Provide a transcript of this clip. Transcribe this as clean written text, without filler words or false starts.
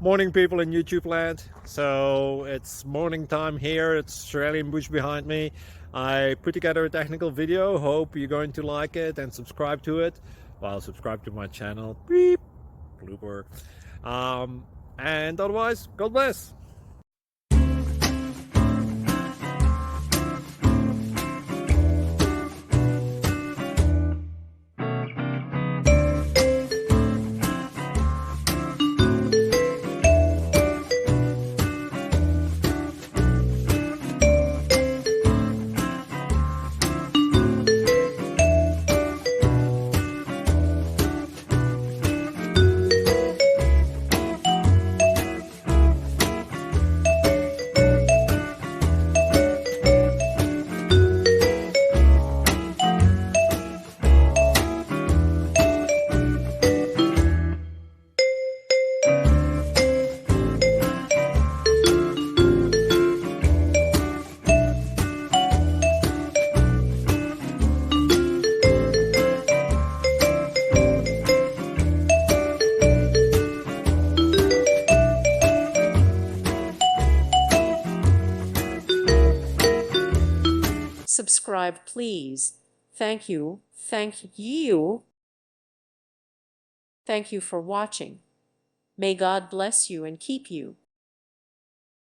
Morning, people in YouTube land. So it's morning time here. It's Australian bush behind me. I put together a technical video. Hope you're going to like it and subscribe to it. Well, subscribe to my channel. Beep. Blooper. And otherwise, God bless. Subscribe, please. Thank you. Thank you. Thank you for watching. May God bless you and keep you.